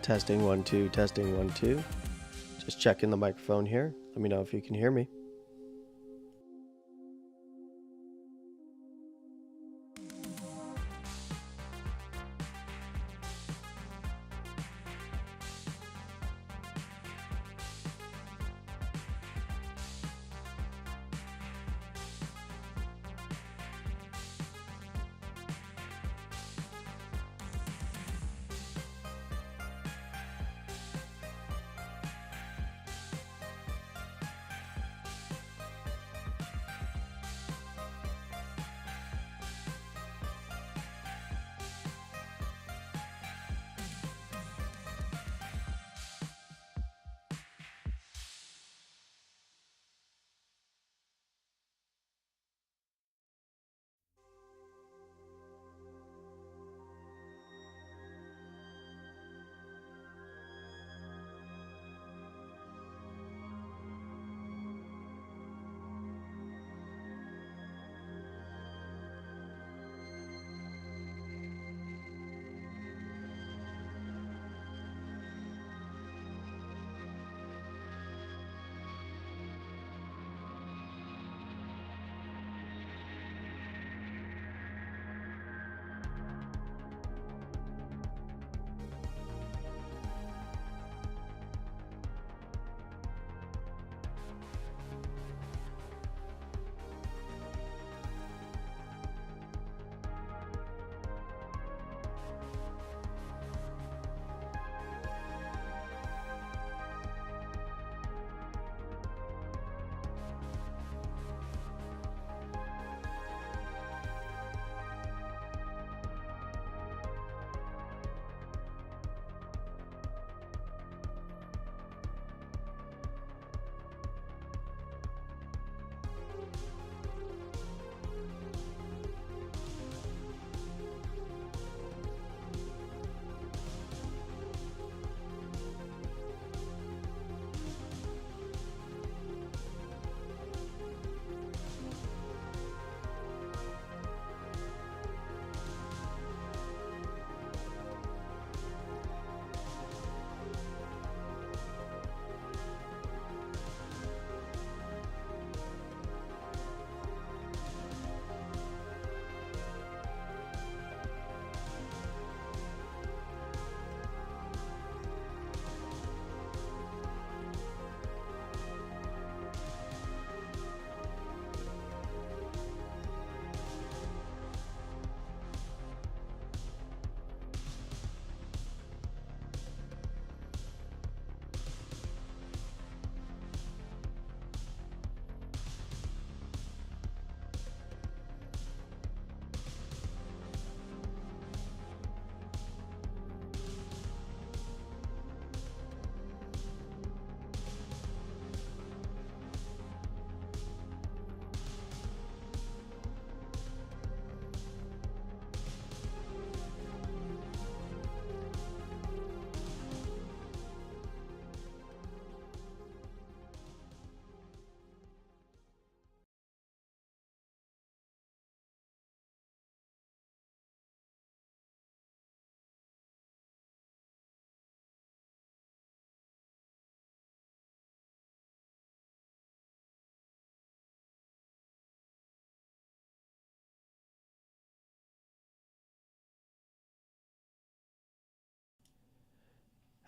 Testing 1 2, testing 1 2. Just checking the microphone here. Let me know if you can hear me.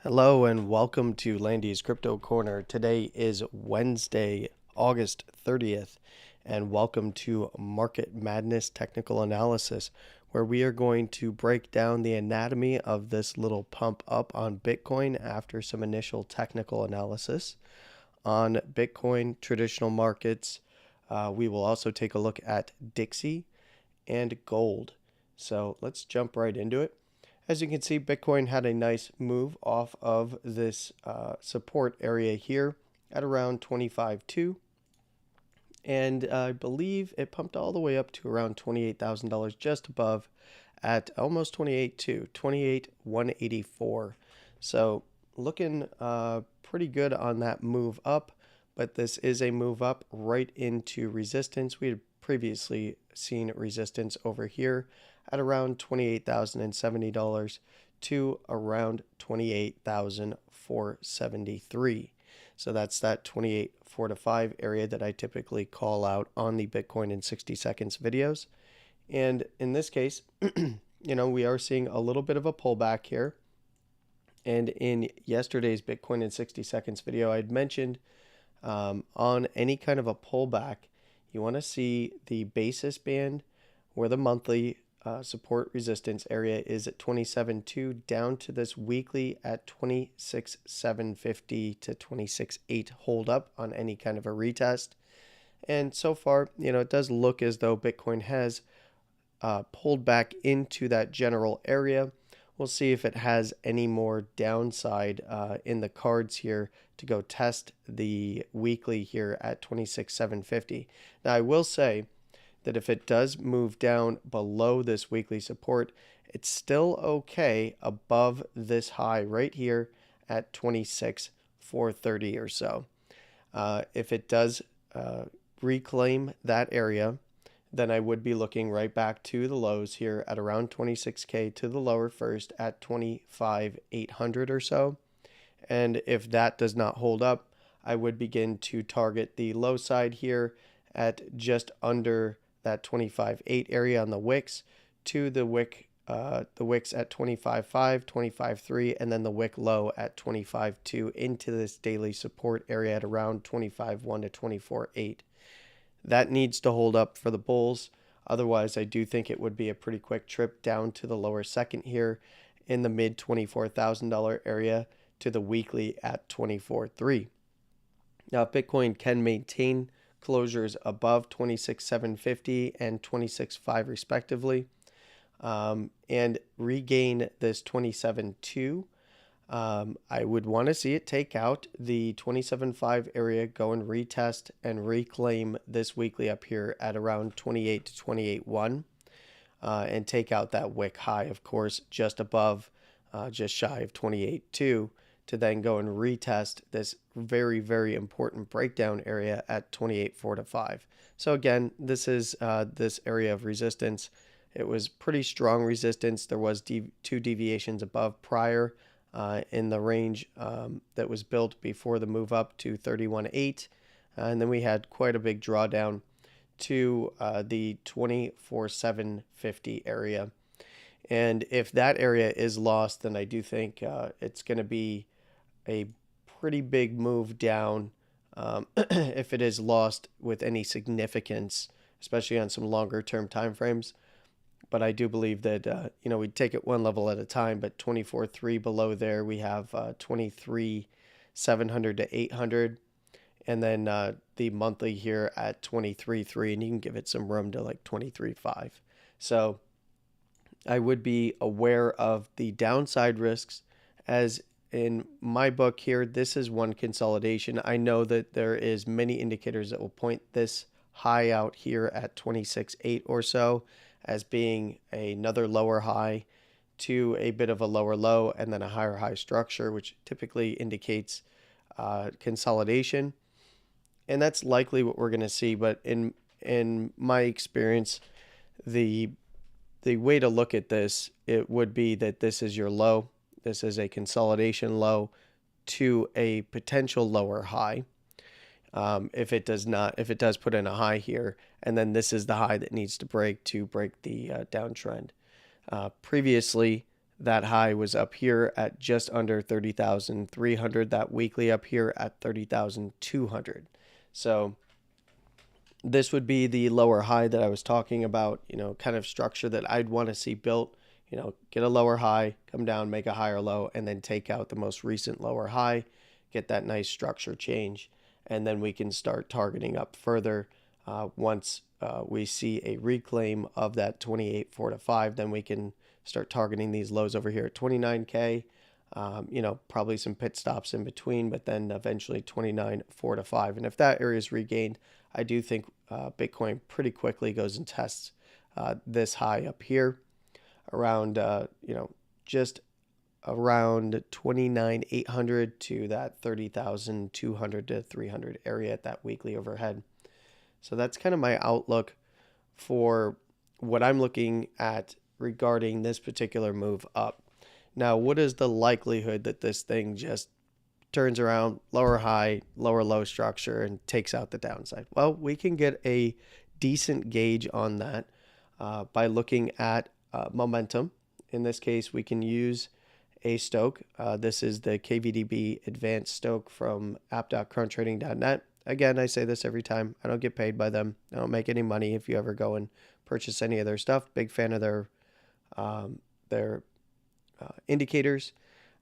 Hello and welcome to Landy's Crypto Corner. Today is Wednesday, August 30th, and welcome to Market Madness Technical Analysis, where we are going to break down the anatomy of this little pump up on Bitcoin after some initial technical analysis. On Bitcoin, traditional markets, we will also take a look at Dixie and gold. So let's jump right into it. As you can see, Bitcoin had a nice move off of this support area here at around 25.2. And I believe it pumped all the way up to around $28,000 just above at almost 28.2, 28,184. So looking pretty good on that move up, but this is a move up right into resistance. We had previously seen resistance over here at around $28,070 to around 28,473. So that's that 28.45 area that I typically call out on the Bitcoin in 60 seconds videos. And in this case, we are seeing a little bit of a pullback here. And in yesterday's Bitcoin in 60 seconds video, I'd mentioned on any kind of a pullback, you want to see the basis band where the monthly support resistance area is at 27.2 down to this weekly at 26.750 to 26.8 hold up on any kind of a retest. And so far, it does look as though Bitcoin has pulled back into that general area. We'll see if it has any more downside in the cards here to go test the weekly here at 26.750. Now, I will say that if it does move down below this weekly support, it's still okay above this high right here at 26.430 or so. If it does reclaim that area, then I would be looking right back to the lows here at around 26K to the lower first at 25,800 or so. And if that does not hold up, I would begin to target the low side here at just under that 25.8 area on the wicks to the wicks at 25.5, 25.3, and then the wick low at 25.2 into this daily support area at around 25.1 to 24.8. That needs to hold up for the bulls. Otherwise, I do think it would be a pretty quick trip down to the lower second here in the mid $24,000 area to the weekly at 24.3. Now, if Bitcoin can maintain closures above 26.750 and 26.5 respectively, and regain this 27.2, I would want to see it take out the 27.5 area, go and retest and reclaim this weekly up here at around 28 to 28.1, and take out that wick high, of course, just above, just shy of 28.2, to then go and retest this very, very important breakdown area at 28.4 to 5. So again, this is this area of resistance. It was pretty strong resistance. There was two deviations above prior in the range that was built before the move up to 31.8. And then we had quite a big drawdown to the 24.750 area. And if that area is lost, then I do think it's going to be a pretty big move down if it is lost with any significance, especially on some longer term time frames. But I do believe that, we'd take it one level at a time, but 24.3 below there, we have 23.700 to 800. And then the monthly here at 23.3, and you can give it some room to like 23.5. So I would be aware of the downside risks, as in my book here, this is one consolidation. I know that there is many indicators that will point this high out here at 26.8 or so as being another lower high to a bit of a lower low and then a higher high structure, which typically indicates consolidation. And that's likely what we're going to see. But in my experience, the way to look at this, it would be that this is your low. This is a consolidation low to a potential lower high. If it does put in a high here, and then this is the high that needs to break the downtrend. Previously, that high was up here at just under 30,300. That weekly up here at 30,200. So this would be the lower high that I was talking about. Kind of structure that I'd want to see built. Get a lower high, come down, make a higher low, and then take out the most recent lower high. Get that nice structure change. And then we can start targeting up further once we see a reclaim of that 28.4 to 5. Then we can start targeting these lows over here at 29K. Probably some pit stops in between, but then eventually 29.4 to 5. And if that area is regained, I do think Bitcoin pretty quickly goes and tests this high up here around, just around 29,800 to that 30,200 to 300 area at that weekly overhead. So that's kind of my outlook for what I'm looking at regarding this particular move up. Now, what is the likelihood that this thing just turns around, lower high, lower low structure, and takes out the downside? Well, we can get a decent gauge on that by looking at momentum. In this case, we can use a Stoke. This is the KVDB Advanced Stoke from app.cronetrading.net. Again, I say this every time. I don't get paid by them. I don't make any money if you ever go and purchase any of their stuff. Big fan of their indicators.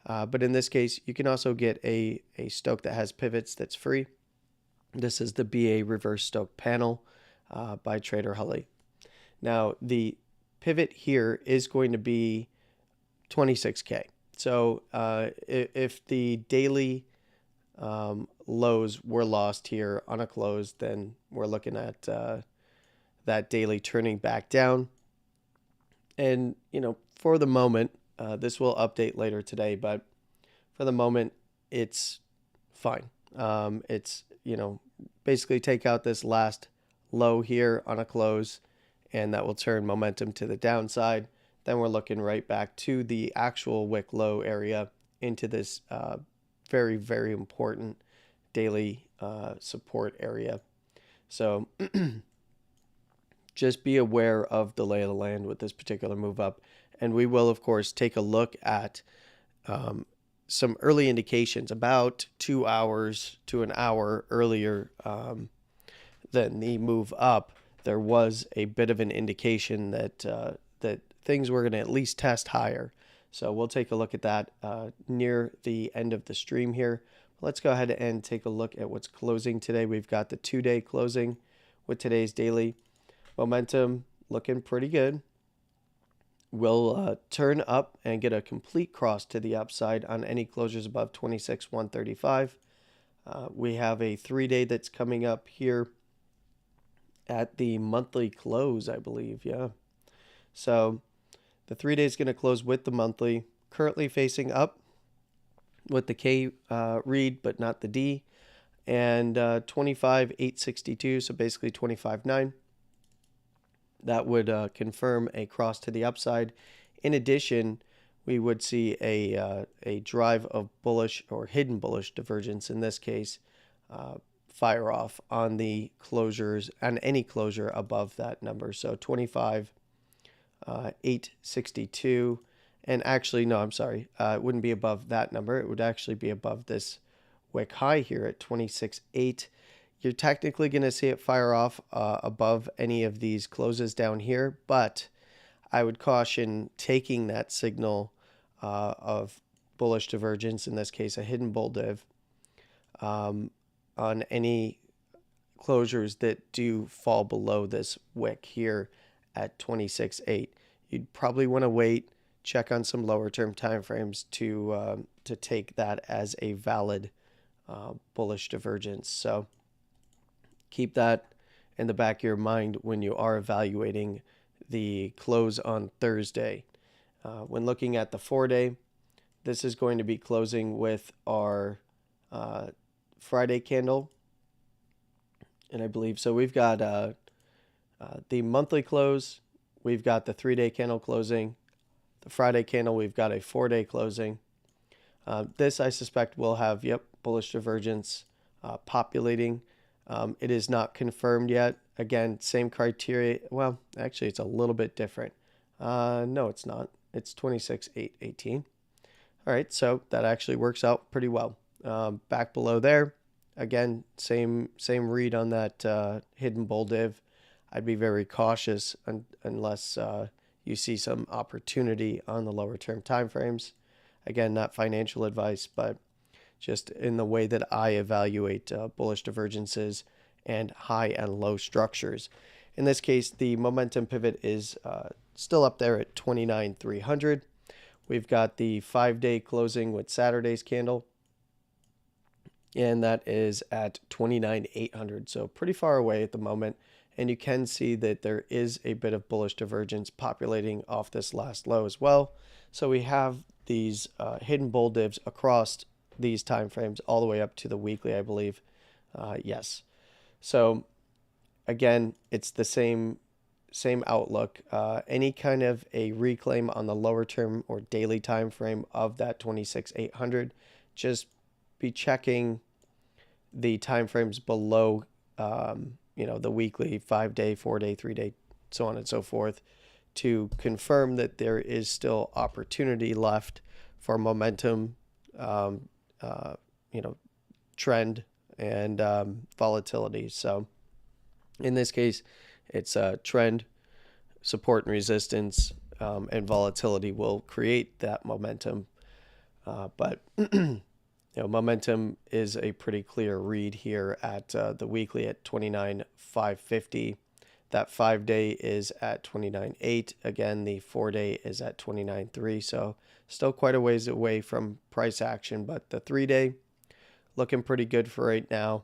But in this case, you can also get a Stoke that has pivots that's free. This is the BA Reverse Stoke panel by Trader Hully. Now, the pivot here is going to be 26K. So if the daily lows were lost here on a close, then we're looking at that daily turning back down. And, for the moment, this will update later today, but for the moment, it's fine. It's, basically take out this last low here on a close, and that will turn momentum to the downside. Then we're looking right back to the actual wick low area into this very, very important daily support area. So just be aware of the lay of the land with this particular move up. And we will, of course, take a look at some early indications about 2 hours to an hour earlier than the move up. There was a bit of an indication that that things were going to at least test higher. So we'll take a look at that near the end of the stream here. Let's go ahead and take a look at what's closing today. We've got the 2-day closing with today's daily momentum looking pretty good. We'll turn up and get a complete cross to the upside on any closures above 26,135. We have a 3-day that's coming up here at the monthly close, I believe. Yeah. So the 3-day is going to close with the monthly, currently facing up with the K read, but not the D, and 25,862, so basically 25.9. That would confirm a cross to the upside. In addition, we would see a drive of bullish or hidden bullish divergence, in this case, fire off on the closures, on any closure above that number. So 25,862. And actually, no, I'm sorry. It wouldn't be above that number. It would actually be above this wick high here at 26.8. You're technically going to see it fire off above any of these closes down here, but I would caution taking that signal of bullish divergence, in this case a hidden bull div, on any closures that do fall below this wick here at 26.8. You'd probably want to wait, check on some lower term time frames to take that as a valid bullish divergence. So keep that in the back of your mind when you are evaluating the close on Thursday. When looking at the 4-day, this is going to be closing with our Friday candle. And I believe, so we've got the monthly close, we've got the 3-day candle closing, the Friday candle, we've got a 4-day closing. This, I suspect, will have, bullish divergence populating. It is not confirmed yet. Again, same criteria. Well, actually, it's a little bit different. No, it's not. It's 26,818. All right, so that actually works out pretty well. Back below there, again, same read on that hidden bull div. I'd be very cautious unless you see some opportunity on the lower term time frames. Again, not financial advice, but just in the way that I evaluate bullish divergences and high and low structures. In this case, the momentum pivot is still up there at 29,300. We've got the 5-day closing with Saturday's candle, and that is at 29,800. So pretty far away at the moment. And you can see that there is a bit of bullish divergence populating off this last low as well. So we have these hidden bull divs across these time frames all the way up to the weekly, I believe. Yes. So again, it's the same same outlook. Any kind of a reclaim on the lower term or daily time frame of that 26,800, just be checking the time frames below, the weekly, 5-day, 4-day, 3-day, so on and so forth, to confirm that there is still opportunity left for momentum, trend, and volatility. So in this case, it's a trend, support and resistance, and volatility will create that momentum. But momentum is a pretty clear read here at the weekly at 29,550. That 5-day is at 29.8. Again, the 4-day is at 29.3. So still quite a ways away from price action, but the 3-day looking pretty good for right now.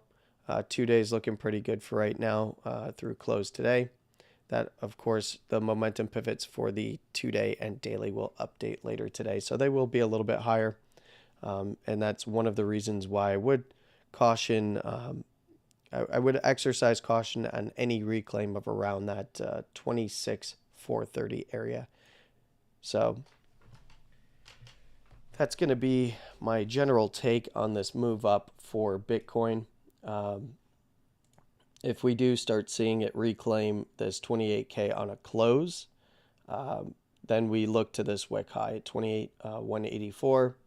2 days looking pretty good for right now through close today. That, of course, the momentum pivots for the 2-day and daily will update later today. So they will be a little bit higher. And that's one of the reasons why I would caution, I would exercise caution on any reclaim of around that 26,430 area. So that's going to be my general take on this move up for Bitcoin. If we do start seeing it reclaim this 28K on a close, then we look to this wick high at 28,184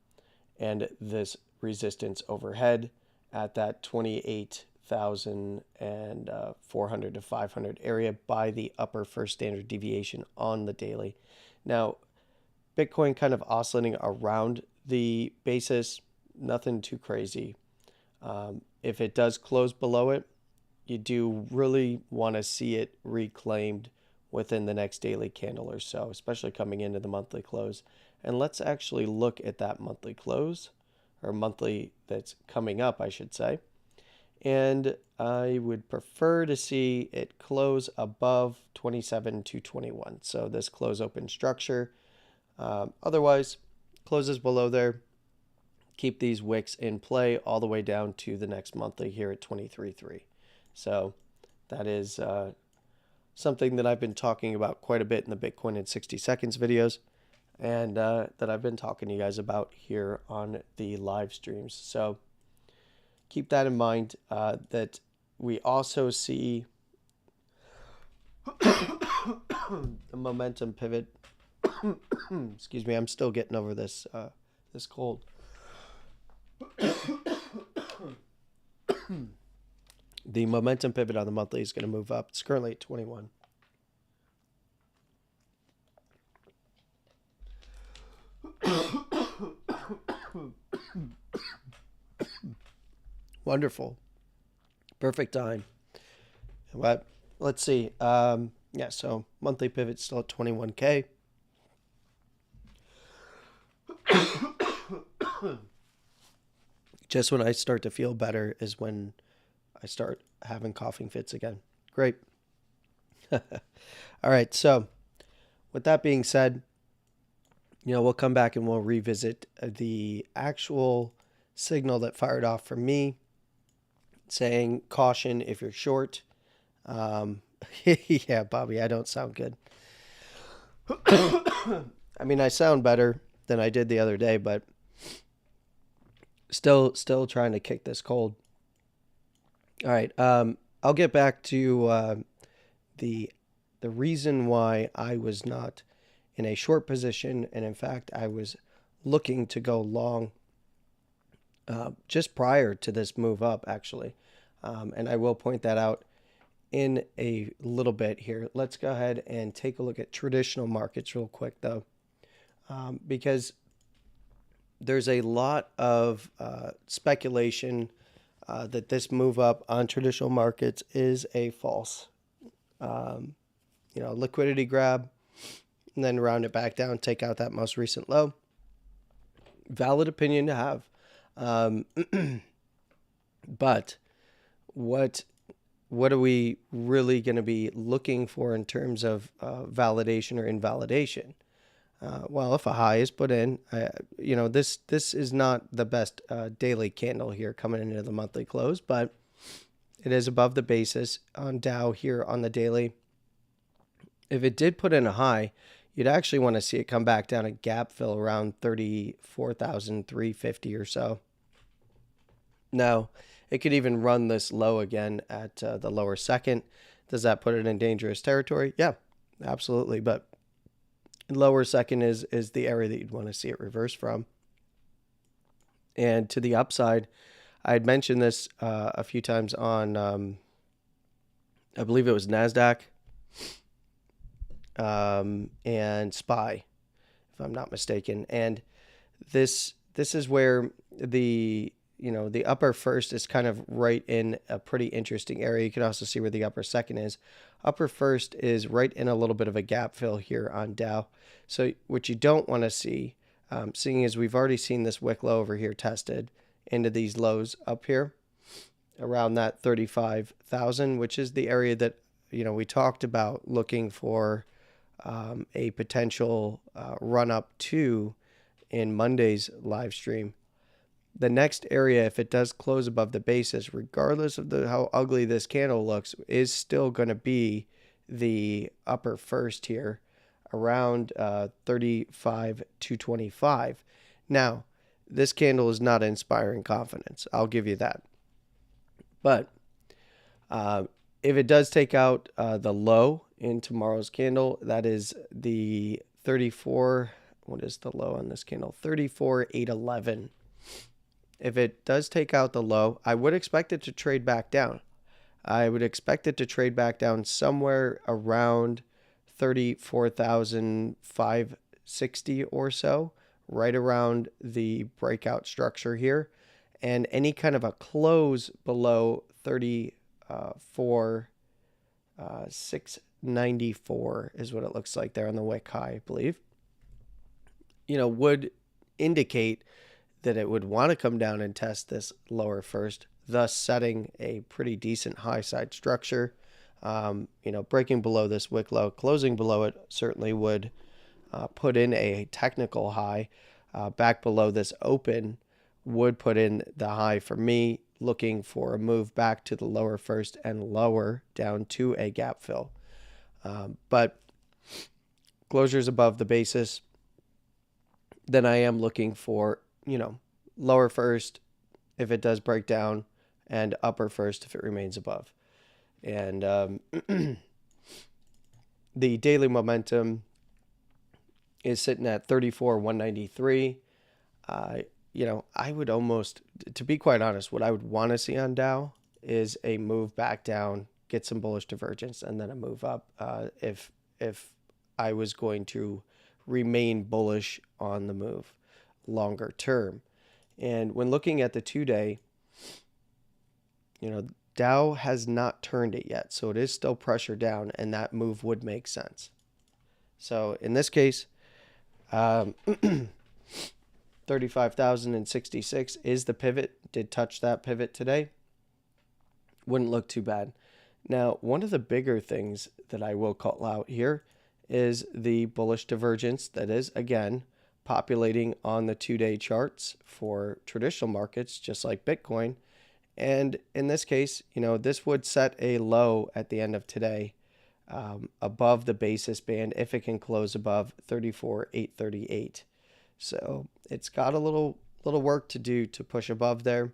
and this resistance overhead at that 28,400 to 500 area by the upper first standard deviation on the daily. Now, Bitcoin kind of oscillating around the basis, nothing too crazy. If it does close below it, you do really want to see it reclaimed within the next daily candle or so, especially coming into the monthly close. And let's actually look at that monthly close, or monthly that's coming up, I should say. And I would prefer to see it close above 27,221. So this close open structure. Otherwise, closes below there. Keep these wicks in play all the way down to the next monthly here at 23.3. So that is something that I've been talking about quite a bit in the Bitcoin in 60 seconds videos, and that I've been talking to you guys about here on the live streams. So keep that in mind, that we also see the momentum pivot. Excuse me, I'm still getting over this this cold. The momentum pivot on the monthly is going to move up. It's currently at 21. Wonderful. Perfect time. But let's see. So monthly pivot still at 21K. Just when I start to feel better is when I start having coughing fits again. Great. All right. So with that being said, we'll come back and we'll revisit the actual signal that fired off for me saying caution if you're short. Yeah, Bobby, I don't sound good. I mean, I sound better than I did the other day, but still trying to kick this cold. All right. I'll get back to the reason why I was not in a short position, and in fact, I was looking to go long just prior to this move up, actually. And I will point that out in a little bit here. Let's go ahead and take a look at traditional markets real quick, though, because there's a lot of speculation that this move up on traditional markets is a false, liquidity grab, and then round it back down, take out that most recent low. Valid opinion to have. But what are we really going to be looking for in terms of validation or invalidation? Well, if a high is put in, this is not the best daily candle here coming into the monthly close, but it is above the basis on Dow here on the daily. If it did put in a high, you'd actually want to see it come back down a gap fill around 34,350 or so. Now, it could even run this low again at the lower second. Does that put it in dangerous territory? Yeah, absolutely. But lower second is the area that you'd want to see it reverse from. And to the upside, I had mentioned this a few times on, I believe it was NASDAQ and SPY, if I'm not mistaken. And this is where the upper first is kind of right in a pretty interesting area. You can also see where the upper second is. Upper first is right in a little bit of a gap fill here on Dow. So what you don't want to see, seeing as we've already seen this wick low over here tested into these lows up here around that 35,000, which is the area that we talked about looking for a potential run up to in Monday's live stream. The next area, if it does close above the basis, regardless of how ugly this candle looks, is still going to be the upper first here around 35,225. Now, this candle is not inspiring confidence. I'll give you that. But if it does take out the low in tomorrow's candle, that is the 34. What is the low on this candle? 34,811. If it does take out the low, I would expect it to trade back down. I would expect it to trade back down somewhere around 34,560 or so, right around the breakout structure here. And any kind of a close below 34,694 is what it looks like there on the wick high, I believe, would indicate that it would want to come down and test this lower first, thus setting a pretty decent high side structure. Breaking below this wick low, closing below it certainly would put in a technical high. Back below this open would put in the high for me, looking for a move back to the lower first and lower down to a gap fill. But closures above the basis, then I am looking for lower first if it does break down, and upper first if it remains above. And the daily momentum is sitting at 34,193. I would almost, to be quite honest, what I would want to see on Dow is a move back down, get some bullish divergence, and then a move up. If I was going to remain bullish on the move longer term. And when looking at the 2-day, Dow has not turned it yet, so it is still pressure down, and that move would make sense. So in this case, 35,066 is the pivot. Did touch that pivot today. Wouldn't look too bad. Now, one of the bigger things that I will call out here is the bullish divergence that is, again, populating on the 2-day charts for traditional markets, just like Bitcoin. And in this case, this would set a low at the end of today above the basis band if it can close above 34,838. So it's got a little work to do to push above there.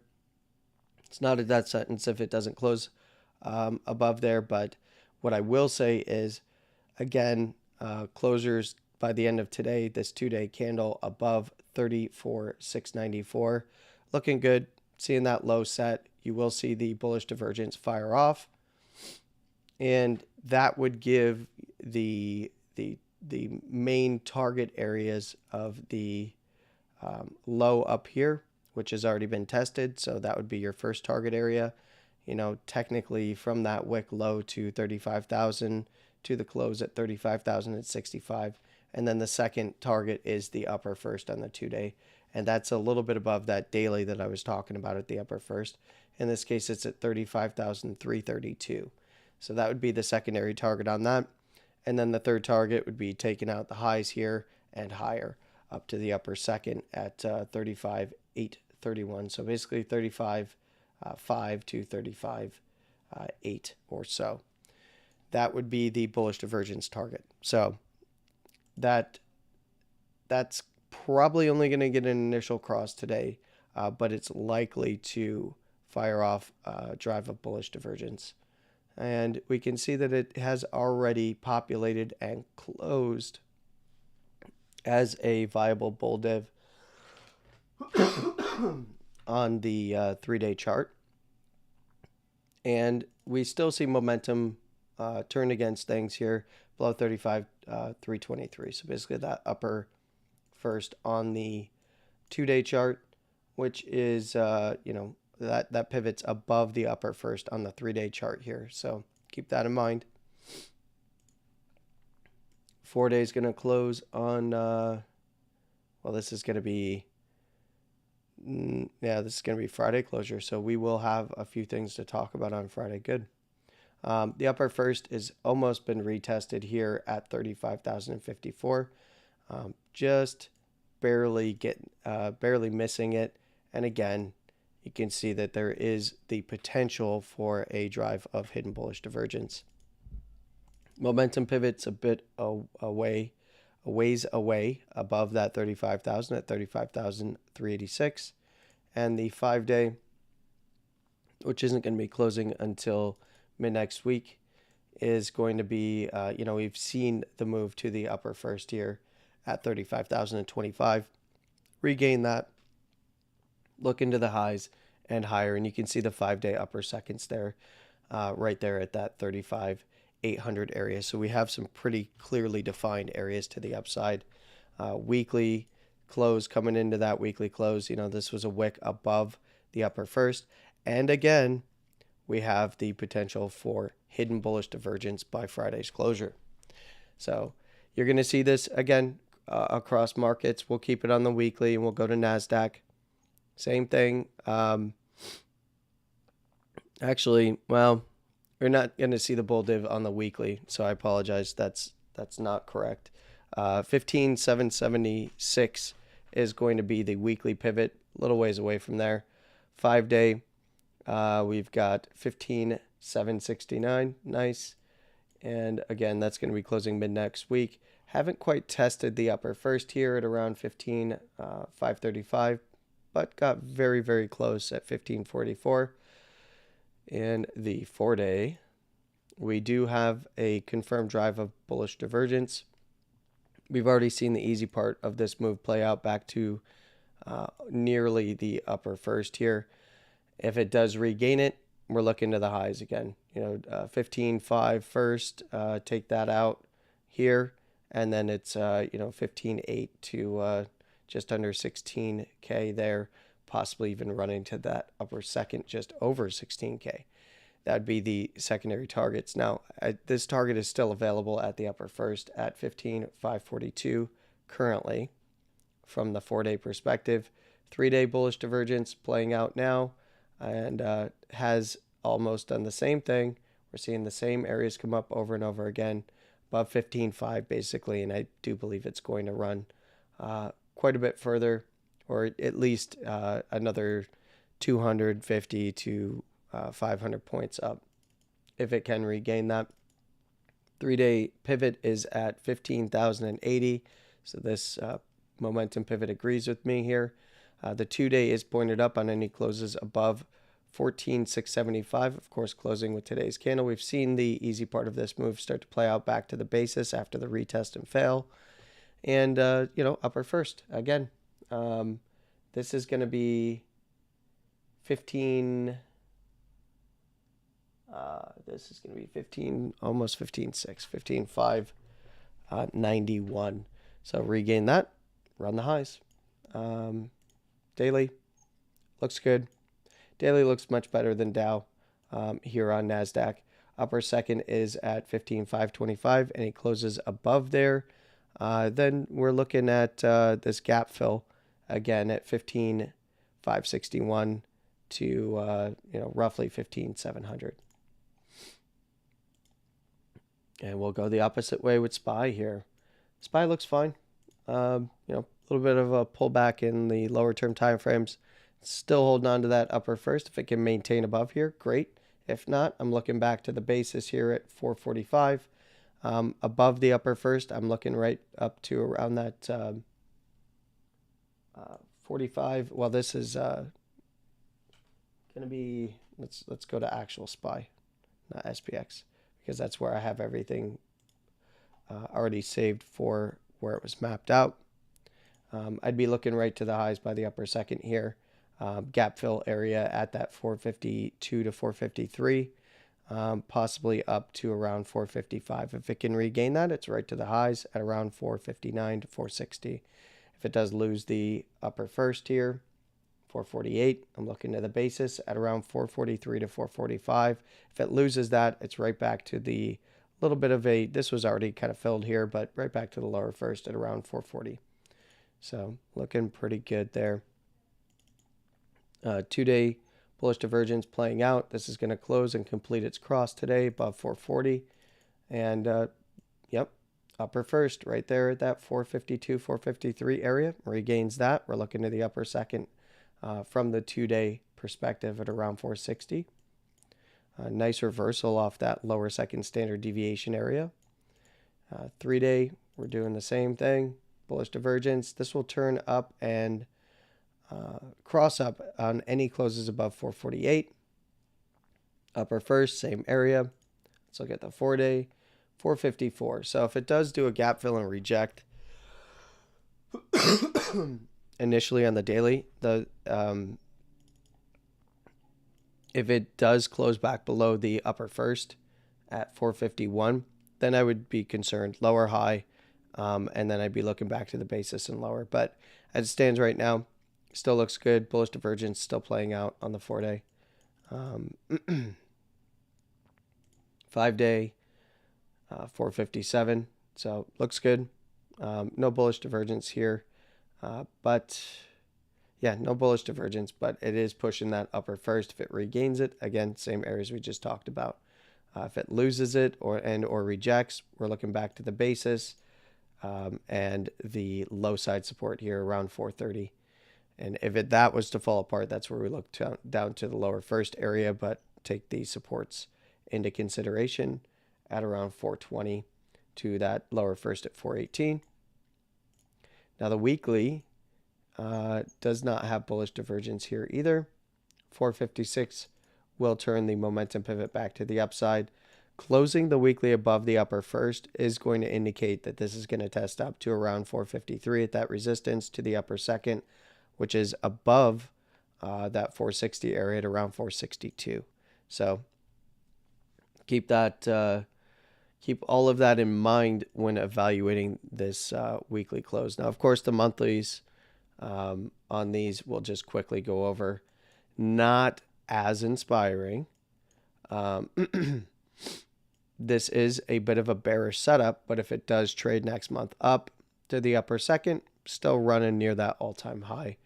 It's not a death sentence if it doesn't close above there, but what I will say is, again, closures by the end of today, this 2-day candle above 34,694, looking good. Seeing that low set, you will see the bullish divergence fire off, and that would give the main target areas of the low up here, which has already been tested. So that would be your first target area. Technically from that wick low to 35,000 to the close at 35,065. And then the second target is the upper first on the 2-day. And that's a little bit above that daily that I was talking about at the upper first. In this case, it's at 35,332. So that would be the secondary target on that. And then the third target would be taking out the highs here and higher up to the upper second at 35,831. So basically 35.5 to 35.8 or so. that would be the bullish divergence target. So that's probably only going to get an initial cross today, but it's likely to fire off a drive of bullish divergence. And we can see that it has already populated and closed as a viable bull div on the 3-day chart. And we still see momentum turn against things here below 35,323. So basically that upper first on the 2-day chart, which is, that pivots above the upper first on the 3-day chart here. So keep that in mind. 4-day is going to close on, this is going to be, this is going to be Friday closure. So we will have a few things to talk about on Friday. Good. The upper first is almost been retested here at 35,054. Just barely missing it. And again, you can see that there is the potential for a drive of hidden bullish divergence. Momentum pivots a bit a ways away above that 35,000 at 35,386. And the 5-day, which isn't going to be closing until mid next week, is going to be, we've seen the move to the upper first here at 35,025. Regain that, look into the highs and higher, and you can see the 5-day upper seconds there, right there at that 35,800 area. So we have some pretty clearly defined areas to the upside. Weekly close coming into that weekly close. This was a wick above the upper first. And again, we have the potential for hidden bullish divergence by Friday's closure. So you're going to see this again across markets. We'll keep it on the weekly and we'll go to NASDAQ. Same thing. Actually, we're not going to see the bull div on the weekly, so I apologize. That's not correct. 15,776 is going to be the weekly pivot, a little ways away from there. 5-day, we've got 15,769, nice. And again, that's going to be closing mid next week. Haven't quite tested the upper first here at around 15,535, but got very, very close at 1544. And the 4-day, we do have a confirmed drive of bullish divergence. We've already seen the easy part of this move play out back to nearly the upper first here. If it does regain it, we're looking to the highs again. 15.5 first, take that out here, and then it's 15.8 to just under 16K there, possibly even running to that upper second just over 16K. That'd be the secondary targets. Now, this target is still available at the upper first at 15,542 currently from the 4-day perspective. 3-day bullish divergence playing out now and has almost done the same thing. We're seeing the same areas come up over and over again, above 15.5 basically, and I do believe it's going to run quite a bit further, or at least another 250 to 500 points up if it can regain that. 3-day pivot is at 15,080, so this momentum pivot agrees with me here. The 2-day is pointed up on any closes above 14,675, of course closing with today's candle. We've seen the easy part of this move start to play out back to the basis after the retest and fail. And upper first again. This is going to be 15. This is going to be 15, almost 15.6, 15.591. So regain that, run the highs. Daily looks good. Daily looks much better than Dow here on NASDAQ. Upper second is at 15,525, and it closes above there. Then we're looking at this gap fill again at 15,561 to roughly 15,700. And we'll go the opposite way with SPY here. SPY looks fine. A little bit of a pullback in the lower term time frames. Still holding on to that upper first. If it can maintain above here, great. If not, I'm looking back to the basis here at 445. Above the upper first, I'm looking right up to around that 45. Well, this is going to be, let's go to actual SPY, not SPX, because that's where I have everything already saved for where it was mapped out. I'd be looking right to the highs by the upper second here. Gap fill area at that 452 to 453, possibly up to around 455. If it can regain that, it's right to the highs at around 459 to 460. If it does lose the upper first here, 448, I'm looking to the basis at around 443 to 445. If it loses that, it's right back to the little bit of a, this was already kind of filled here, but right back to the lower first at around 440. So looking pretty good there. 2-day bullish divergence playing out. This is going to close and complete its cross today above 440. And yep, upper first right there at that 452, 453 area. Regains that. We're looking to the upper second from the 2-day perspective at around 460. Nice reversal off that lower second standard deviation area. 3-day, we're doing the same thing. Bullish divergence. This will turn up and cross up on any closes above 448. Upper first, same area. Let's look at the 4-day, 454. So if it does do a gap fill and reject initially on the daily, if it does close back below the upper first at 451, then I would be concerned. Lower high, and then I'd be looking back to the basis and lower. But as it stands right now, still looks good. Bullish divergence still playing out on the 4-day. 5-day, 457. So looks good. No bullish divergence here. But yeah, no bullish divergence, but it is pushing that upper first. If it regains it, again, same areas we just talked about. If it loses it or rejects, we're looking back to the basis and the low side support here around 430. And if that was to fall apart, that's where we look down to the lower first area, but take these supports into consideration at around 420 to that lower first at 418. Now the weekly does not have bullish divergence here either. 456 will turn the momentum pivot back to the upside. Closing the weekly above the upper first is going to indicate that this is going to test up to around 453 at that resistance to the upper second, which is above that 460 area at around 462. So keep all of that in mind when evaluating this weekly close. Now, of course, the monthlies on these we'll just quickly go over. Not as inspiring. This is a bit of a bearish setup, but if it does trade next month up to the upper second, still running near that all-time high.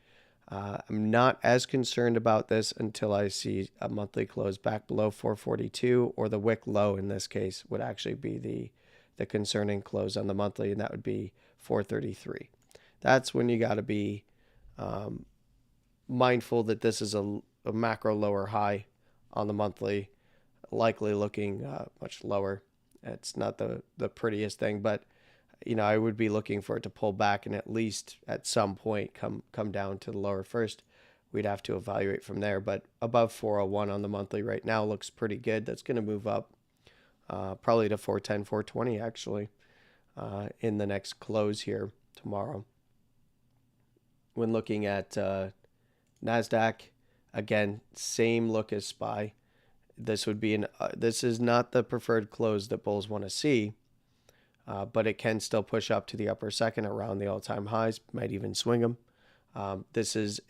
I'm not as concerned about this until I see a monthly close back below 442, or the wick low in this case would actually be the concerning close on the monthly, and that would be 433. That's when you got to be mindful that this is a macro lower high on the monthly, likely looking much lower. It's not the prettiest thing, but I would be looking for it to pull back and at least at some point come down to the lower first. We'd have to evaluate from there, but above 401 on the monthly right now looks pretty good. That's going to move up probably to 410, 420 actually in the next close here tomorrow. When looking at NASDAQ, again, same look as SPY. This would be this is not the preferred close that bulls want to see. But it can still push up to the upper second around the all-time highs, might even swing them. This would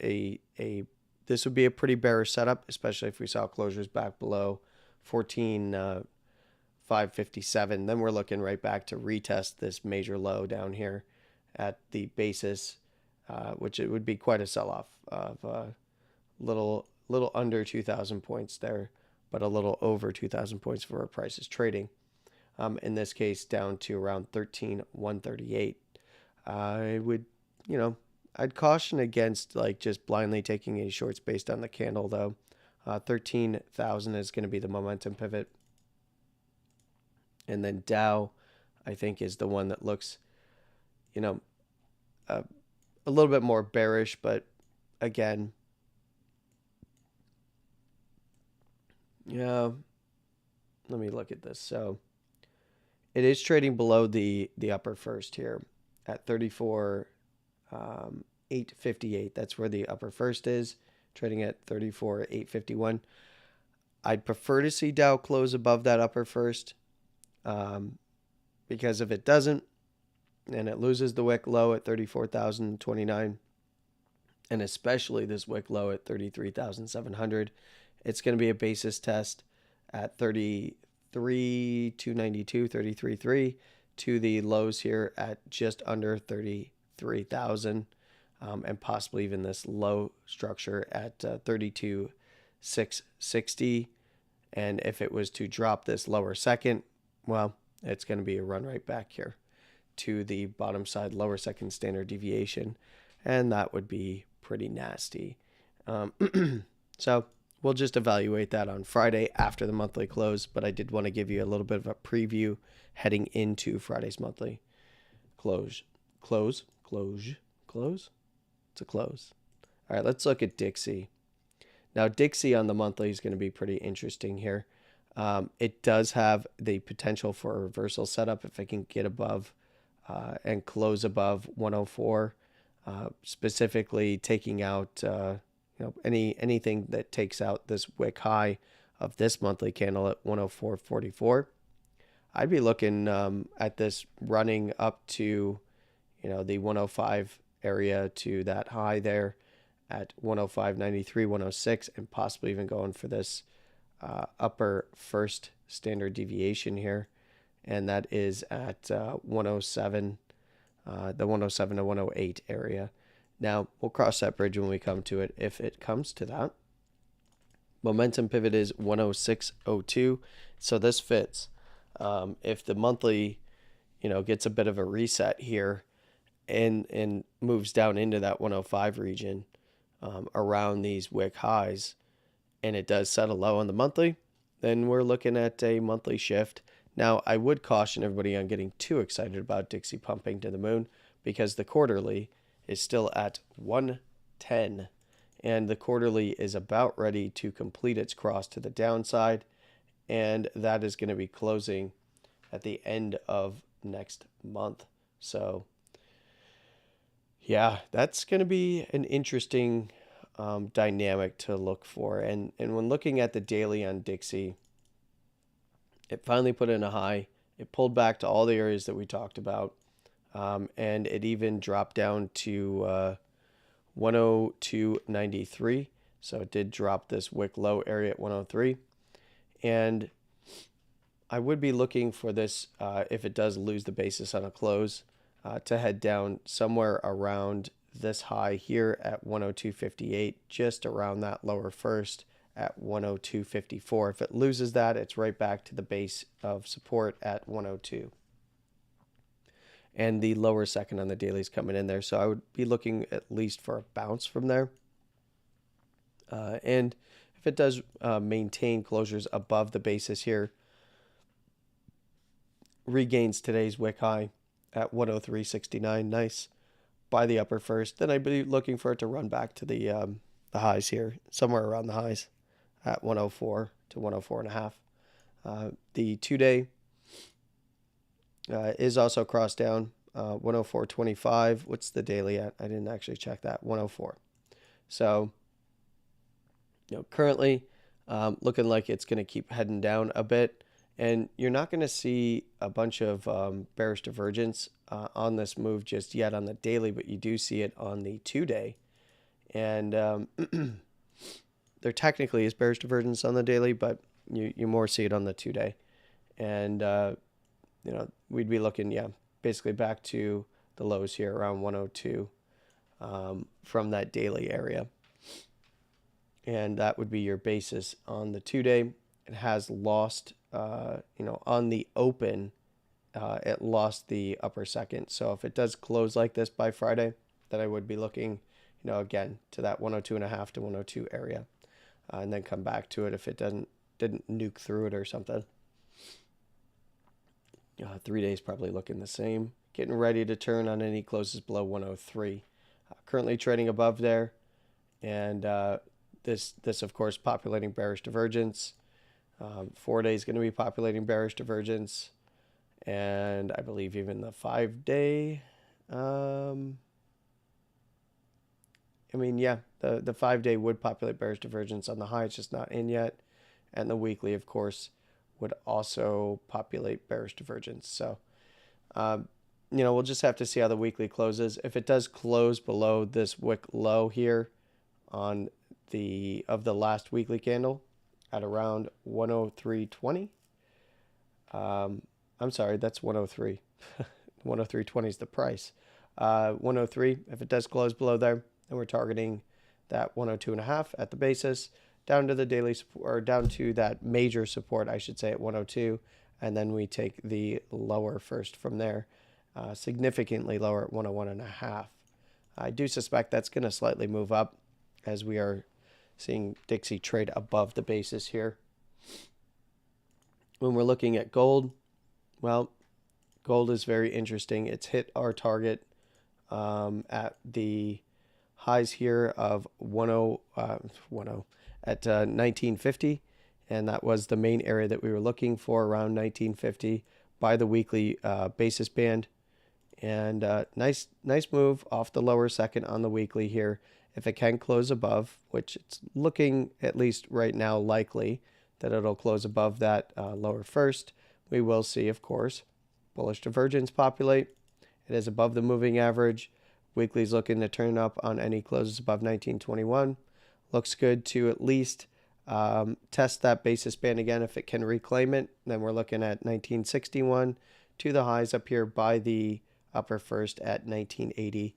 be a pretty bearish setup, especially if we saw closures back below 14,557. Then we're looking right back to retest this major low down here at the basis, which it would be quite a sell-off of little under 2,000 points there, but a little over 2,000 points for our prices trading. In this case, down to around 13,138. I would, I'd caution against just blindly taking any shorts based on the candle, though. 13,000 is going to be the momentum pivot. And then Dow, I think, is the one that looks, a little bit more bearish, but again, yeah, let me look at this. So it is trading below the upper first here at 34,858. That's where the upper first is, trading at 34,851. I'd prefer to see Dow close above that upper first, because if it doesn't, and it loses the wick low at 34,029, and especially this wick low at 33,700, it's going to be a basis test at 33,292, 33,300 to the lows here at just under 33,000, and possibly even this low structure at 32,660. And if it was to drop this lower second, well, it's going to be a run right back here to the bottom side lower second standard deviation, and that would be pretty nasty. So we'll just evaluate that on Friday after the monthly close, but I did want to give you a little bit of a preview heading into Friday's monthly close. It's a close. All right, let's look at Dixie. Now, Dixie on the monthly is going to be pretty interesting here. It does have the potential for a reversal setup if it can get above and close above 104, specifically taking out anything that takes out this wick high of this monthly candle at 104.44. I'd be looking at this running up to the 105 area to that high there at 105.93, 106, and possibly even going for this upper first standard deviation here, and that is at 107, the 107 to 108 area. Now, we'll cross that bridge when we come to it, if it comes to that. Momentum pivot is 106.02, so this fits. If the monthly, gets a bit of a reset here and moves down into that 105 region around these wick highs, and it does settle low on the monthly, then we're looking at a monthly shift. Now, I would caution everybody on getting too excited about Dixie pumping to the moon, because the quarterly is still at 110, and the quarterly is about ready to complete its cross to the downside, and that is going to be closing at the end of next month. So yeah, that's going to be an interesting dynamic to look for. And when looking at the daily on Dixie, it finally put in a high. It pulled back to all the areas that we talked about, and it even dropped down to 102.93. So it did drop this wick low area at 103. And I would be looking for this, if it does lose the basis on a close, to head down somewhere around this high here at 102.58, just around that lower first at 102.54. If it loses that, it's right back to the base of support at 102. And the lower second on the daily is coming in there, so I would be looking at least for a bounce from there. And if it does maintain closures above the basis here, regains today's wick high at 103.69, nice, by the upper first, then I'd be looking for it to run back to the highs here, somewhere around the highs at 104 to 104.5. The 2-day is also crossed down, 104.25. What's the daily at? I didn't actually check that. 104. So currently looking like it's going to keep heading down a bit. And you're not going to see a bunch of bearish divergence on this move just yet on the daily, but you do see it on the 2-day. And there technically is bearish divergence on the daily, but you more see it on the 2-day. And, we'd be looking, basically back to the lows here around 102 from that daily area. And that would be your basis on the 2-day. It has lost, on the open, it lost the upper second. So if it does close like this by Friday, then I would be looking, again, to that 102.5 to 102 area. and then come back to it if it didn't nuke through it or something. 3 days probably looking the same. Getting ready to turn on any closes below 103. Currently trading above there, and this of course populating bearish divergence. 4 days going to be populating bearish divergence, and I believe even the 5-day. I mean, yeah, the 5-day would populate bearish divergence on the high. It's just not in yet, and the weekly, of course, would also populate bearish divergence. So, we'll just have to see how the weekly closes. If it does close below this wick low here on the last weekly candle at around 103.20. I'm sorry, that's 103. 103.20 is the price. 103. If it does close below there, then we're targeting that 102.5 at the basis, down to the daily support, or down to that major support, I should say, at 102, and then we take the lower first from there, significantly lower at 101.5. I do suspect that's going to slightly move up as we are seeing Dixie trade above the basis here. When we're looking at gold, well, gold is very interesting. It's hit our target at the highs here of 10 at 1950, and that was the main area that we were looking for, around 1950 by the weekly basis band. And nice move off the lower second on the weekly here. If it can close above, which it's looking at least right now likely that it'll close above that lower first, we will see, of course, bullish divergence populate. It is above the moving average. Weekly's looking to turn up on any closes above 1921. Looks good to at least test that basis band again. If it can reclaim it, then we're looking at 1961 to the highs up here by the upper first at 1980.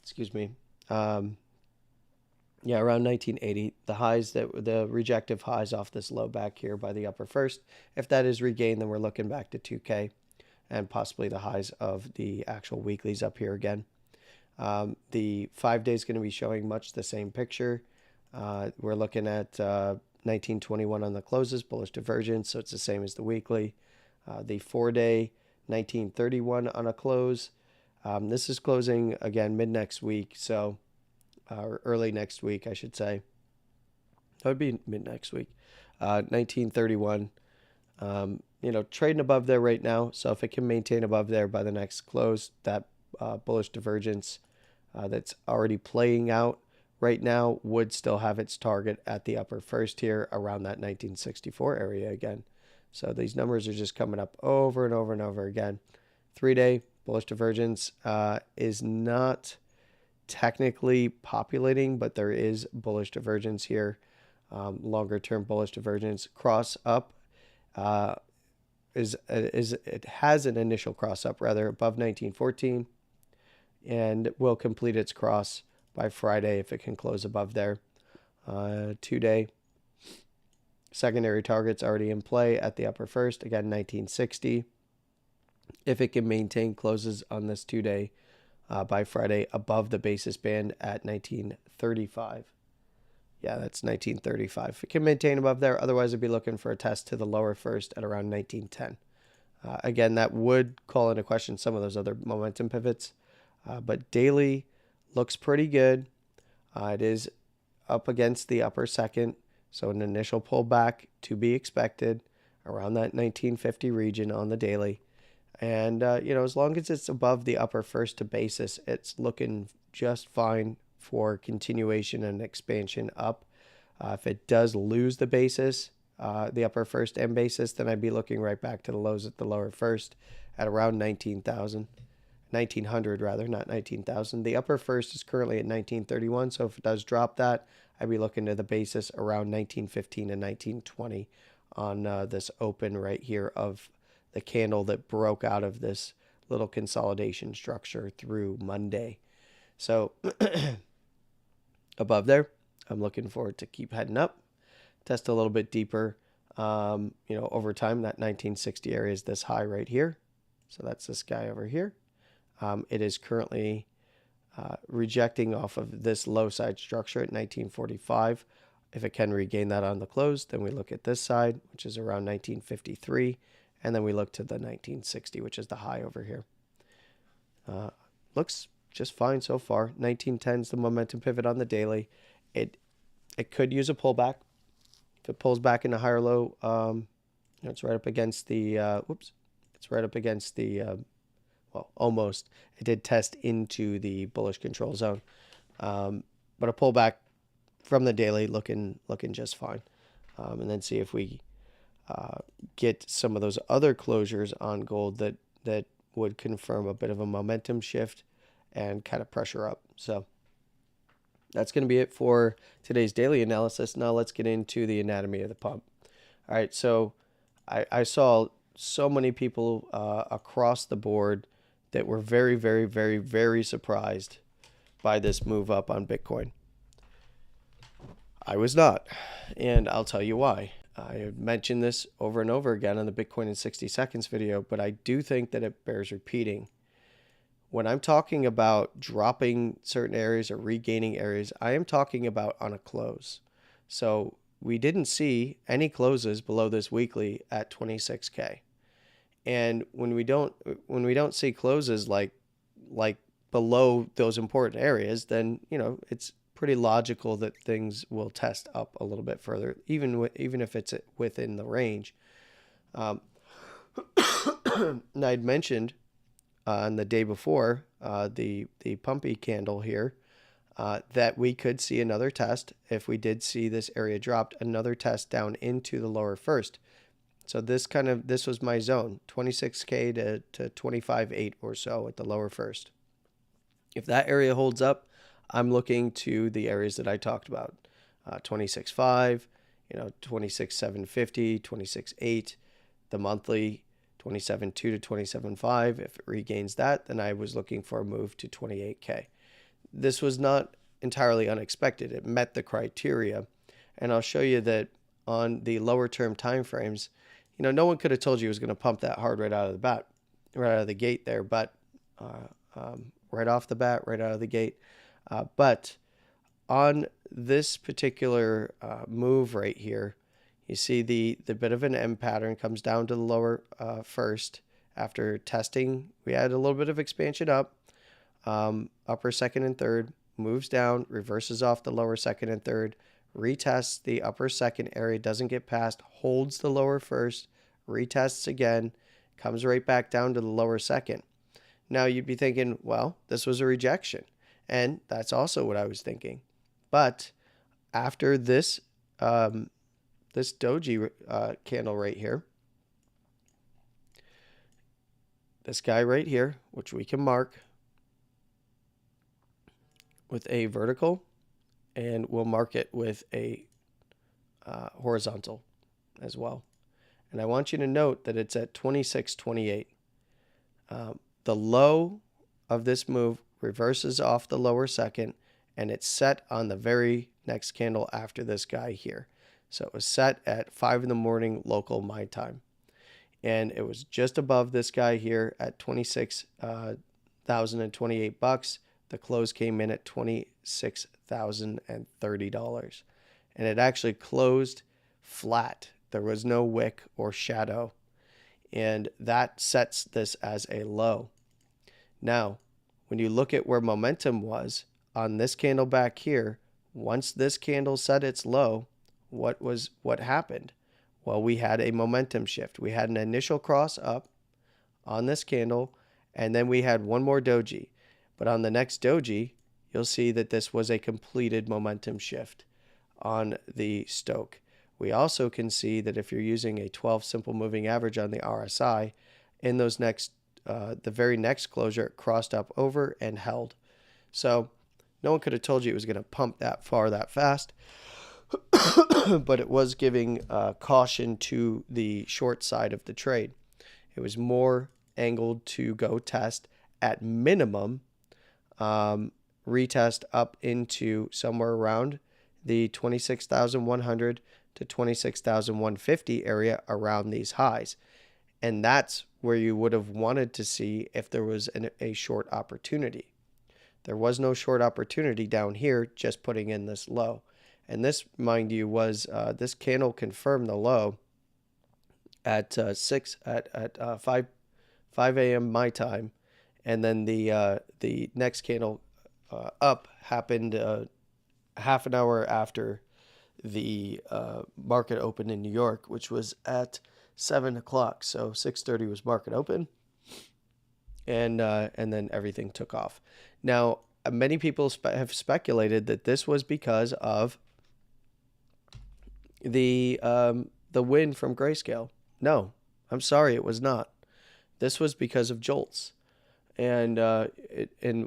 Excuse me. Yeah, around 1980, the highs, the rejective highs off this low back here by the upper first. If that is regained, then we're looking back to 2K and possibly the highs of the actual weeklies up here again. The 5 days going to be showing much the same picture. We're looking at 1921 on the closes, bullish divergence, so it's the same as the weekly. The 4-day, 1931 on a close. This is closing again mid next week, so or early next week, I should say. That would be mid next week. 1931. Trading above there right now. So if it can maintain above there by the next close, that bullish divergence that's already playing out right now would still have its target at the upper first here around that 1964 area again. So these numbers are just coming up over and over and over again. 3-day bullish divergence is not technically populating, but there is bullish divergence here. Longer term bullish divergence. Cross up it has an initial cross up rather above 1914, and will complete its cross by Friday if it can close above there. 2-day secondary targets already in play at the upper first, again 1960. If it can maintain closes on this 2-day by Friday above the basis band at 1935. Yeah, that's 1935. If it can maintain above there, otherwise I'd be looking for a test to the lower first at around 1910. Again, that would call into question some of those other momentum pivots, but daily looks pretty good. It is up against the upper second, so an initial pullback to be expected around that 1950 region on the daily. And, as long as it's above the upper first to basis, it's looking just fine for continuation and expansion up. If it does lose the basis, the upper first and basis, then I'd be looking right back to the lows at the lower first at around 1900 rather, not 19,000. The upper first is currently at 1931, so if it does drop that, I'd be looking to the basis around 1915 and 1920 on this open right here of the candle that broke out of this little consolidation structure through Monday. So above there, I'm looking forward to keep heading up, test a little bit deeper. Over time, that 1960 area is this high right here. So that's this guy over here. It is currently rejecting off of this low side structure at 1945. If it can regain that on the close, then we look at this side, which is around 1953, and then we look to the 1960, which is the high over here. Looks just fine so far. 1910 is the momentum pivot on the daily. It could use a pullback. If it pulls back into higher low, it's right up against the, it's right up against the, well, almost. It did test into the bullish control zone. But a pullback from the daily looking just fine. And then see if we get some of those other closures on gold that would confirm a bit of a momentum shift and kind of pressure up. So that's going to be it for today's daily analysis. Now let's get into the anatomy of the pump. All right, so I saw so many people across the board that were very, very, very, very surprised by this move up on Bitcoin. I was not, and I'll tell you why. I have mentioned this over and over again on the Bitcoin in 60 seconds video, but I do think that it bears repeating. When I'm talking about dropping certain areas or regaining areas, I am talking about on a close. So we didn't see any closes below this weekly at 26K. And when we don't see closes like below those important areas, then, it's pretty logical that things will test up a little bit further, even if it's within the range. And I'd mentioned on the day before the pumpy candle here that we could see another test if we did see this area dropped, another test down into the lower first. So this was my zone, 26K to 25.8 or so at the lower first. If that area holds up, I'm looking to the areas that I talked about, 26.5, 26.750, 26.8, the monthly 27.2 to 27.5. If it regains that, then I was looking for a move to 28K. This was not entirely unexpected. It met the criteria, and I'll show you that on the lower term time frames, no one could have told you it was going to pump that hard right out of the gate there, but right off the bat, right out of the gate. But on this particular move right here, you see the bit of an M pattern comes down to the lower first. After testing, we had a little bit of expansion up, upper second and third, moves down, reverses off the lower second and third, retests the upper second area, doesn't get past, holds the lower first, retests again, comes right back down to the lower second. Now you'd be thinking, well, this was a rejection. And that's also what I was thinking. But after this this doji candle right here, this guy right here, which we can mark with a vertical, and we'll mark it with a horizontal as well. And I want you to note that it's at 26.28. The low of this move reverses off the lower second, and it's set on the very next candle after this guy here. So it was set at 5 in the morning local my time, and it was just above this guy here at $26,028. The close came in at $26,030, and it actually closed flat. There was no wick or shadow, and that sets this as a low. Now, when you look at where momentum was on this candle back here, once this candle set its low, what happened? Well, we had a momentum shift. We had an initial cross up on this candle, and then we had one more doji. But on the next doji, you'll see that this was a completed momentum shift on the Stochh. We also can see that if you're using a 12 simple moving average on the RSI, in those the very next closure, it crossed up over and held. So no one could have told you it was going to pump that far that fast, but it was giving caution to the short side of the trade. It was more angled to go test at minimum, retest up into somewhere around the 26,100 to 26,150 area around these highs. And that's where you would have wanted to see if there was a short opportunity. There was no short opportunity down here, just putting in this low. And this, mind you, was this candle confirmed the low at 5 a.m. my time, and then the next candle up happened half an hour after the market opened in New York, which was at 7 o'clock. So 6:30 was market open, and then everything took off. Now, many people have speculated that this was because of the win from Grayscale. No, I'm sorry, it was not. This was because of jolts, and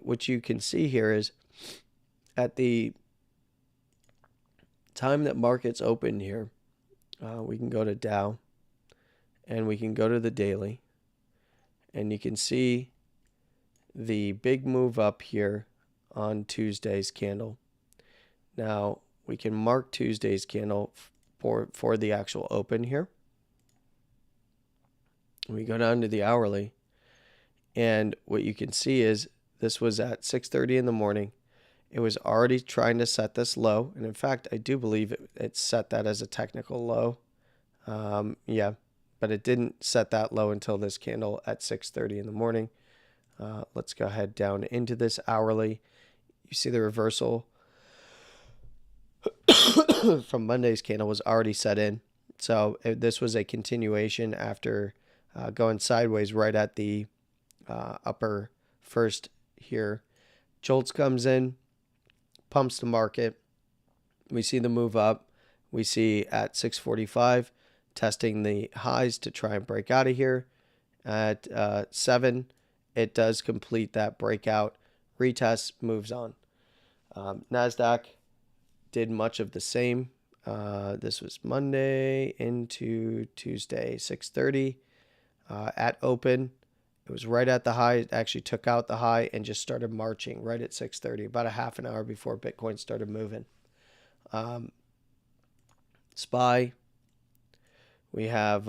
what you can see here is at the time that markets open here, we can go to Dow, and we can go to the daily, and you can see the big move up here on Tuesday's candle. Now we can mark Tuesday's candle for the actual open here. We go down to the hourly, and what you can see is this was at 6:30 in the morning. It was already trying to set this low, and in fact, I do believe it set that as a technical low. Yeah, but it didn't set that low until this candle at 6:30 in the morning. Let's go ahead down into this hourly. You see the reversal from Monday's candle was already set in. So this was a continuation after going sideways right at the upper first here. Jolts comes in, pumps the market. We see the move up. We see at 6:45 testing the highs to try and break out of here. At 7, it does complete that breakout. Retest, moves on. NASDAQ did much of the same. This was Monday into Tuesday, 6:30. At open, it was right at the high. It actually took out the high and just started marching right at 6:30, about a half an hour before Bitcoin started moving. SPY, we have,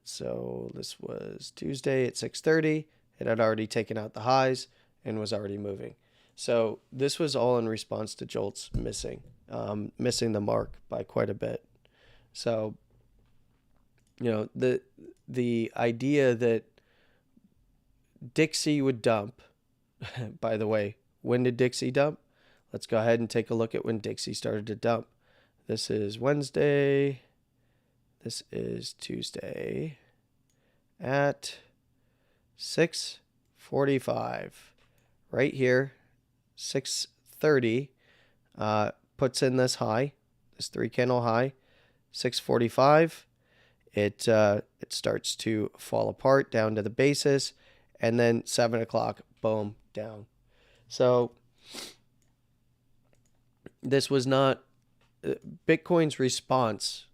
so this was Tuesday at 6:30. It had already taken out the highs and was already moving. So this was all in response to jolts missing the mark by quite a bit. So, the idea that Dixie would dump, by the way, when did Dixie dump? Let's go ahead and take a look at when Dixie started to dump. This is Wednesday. This is Tuesday at 6:45. Right here, 6:30, puts in this high, this 3-candle high. 6:45, it starts to fall apart down to the basis, and then 7 o'clock, boom, down. So this was not Bitcoin's response.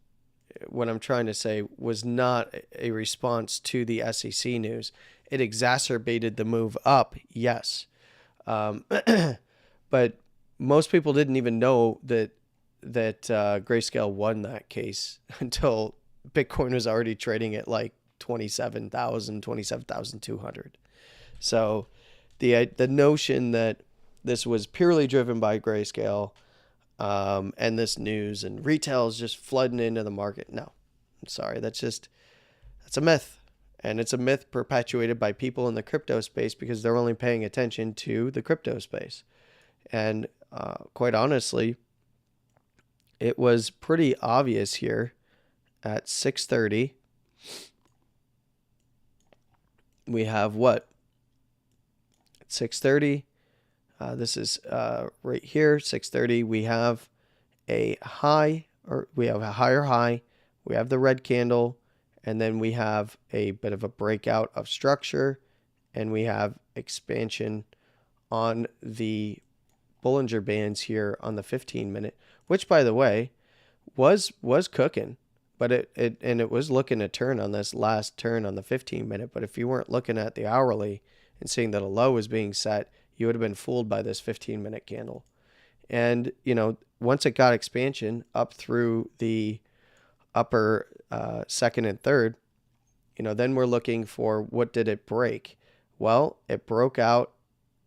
What I'm trying to say was not a response to the SEC news. It exacerbated the move up, yes. But most people didn't even know that Grayscale won that case until Bitcoin was already trading at like 27,200. So the notion that this was purely driven by Grayscale and this news and retail is just flooding into the market. No, I'm sorry. That's a myth. And it's a myth perpetuated by people in the crypto space because they're only paying attention to the crypto space. And quite honestly, it was pretty obvious here at 6:30. We have what? At 6:30, this is right here, 6:30, we have a high, or we have a higher high. We have the red candle, and then we have a bit of a breakout of structure, and we have expansion on the Bollinger Bands here on the 15-minute, which, by the way, was cooking, but it was looking to turn on this last turn on the 15-minute. But if you weren't looking at the hourly and seeing that a low was being set, you would have been fooled by this 15-minute candle. And once it got expansion up through the upper second and third, then we're looking for what did it break. Well, it broke out